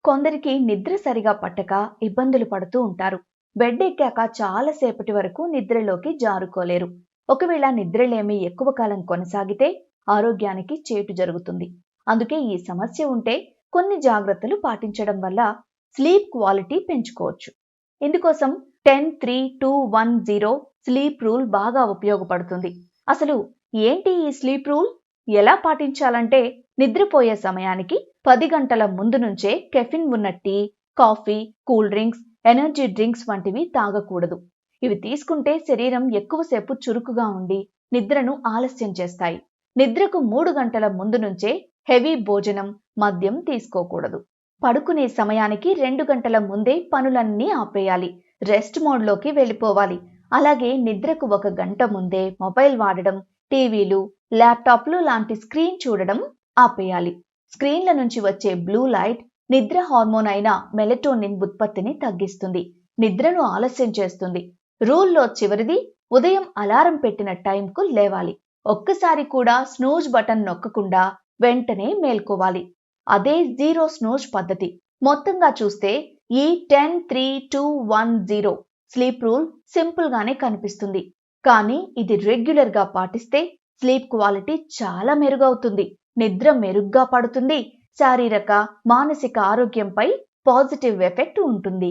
కొందరికి నిద్ర సరిగా పట్టక ఇబ్బందులు పడుతూ ఉంటారు. బెడ్ ఎక్కాక చాలా సేపటి వరకు నిద్రలోకి జారుకోలేరు. ఒకవేళ నిద్రలేమి ఎక్కువ కాలం కొనసాగితే ఆరోగ్యానికి చేటు జరుగుతుంది. అందుకే ఈ సమస్య ఉంటే కొన్ని జాగ్రత్తలు పాటించడం వల్ల స్లీప్ క్వాలిటీ పెంచుకోవచ్చు. ఇందుకోసం 10-3-2-1-0 స్లీప్ రూల్ బాగా ఉపయోగపడుతుంది. అసలు ఏంటి ఈ స్లీప్ రూల్? ఎలా పాటించాలంటే నిద్రపోయే సమయానికి 10 గంటల ముందు నుంచే కెఫిన్ ఉన్న tea, coffee, cool drinks, energy drinks వంటివి తాగకూడదు. ఇవి తీసుకుంటే శరీరం ఎక్కువసేపు చురుకుగా ఉండి నిద్రను ఆలస్యం చేస్తాయి. నిద్రకు 3 గంటల ముందు నుంచే హెవీ భోజనం, మద్యం తీసుకోకూడదు. పడుకునే సమయానికి 2 గంటల ముందే పనులన్నీ ఆపేయాలి. రెస్ట్ మోడ్లోకి వెళ్ళిపోవాలి. అలాగే నిద్రకు 1 గంట ముందే మొబైల్ వాడడం, టీవీలు, ల్యాప్టాప్లు లాంటి స్క్రీన్ చూడడం ఆపేయాలి. స్క్రీన్ల నుంచి వచ్చే బ్లూ లైట్ నిద్ర హార్మోన్ అయిన మెలటోనిన్ ఉత్పత్తిని తగ్గిస్తుంది, నిద్రను ఆలస్యం చేస్తుంది. రూల్లో చివరిది, ఉదయం అలారం పెట్టిన టైంకు లేవాలి. ఒక్కసారి కూడా స్నూజ్ బటన్ నొక్కకుండా వెంటనే మేల్కోవాలి. అదే జీరో స్నూజ్ పద్ధతి. మొత్తంగా చూస్తే ఈ 10-3-2-1-0 స్లీప్ రూల్ సింపుల్ గానే కనిపిస్తుంది, కానీ ఇది రెగ్యులర్ గా పాటిస్తే స్లీప్ క్వాలిటీ చాలా మెరుగవుతుంది. నిద్ర మెరుగ్గా పడుతుంది. శారీరక, మానసిక ఆరోగ్యంపై పాజిటివ్ ఎఫెక్ట్ ఉంటుంది.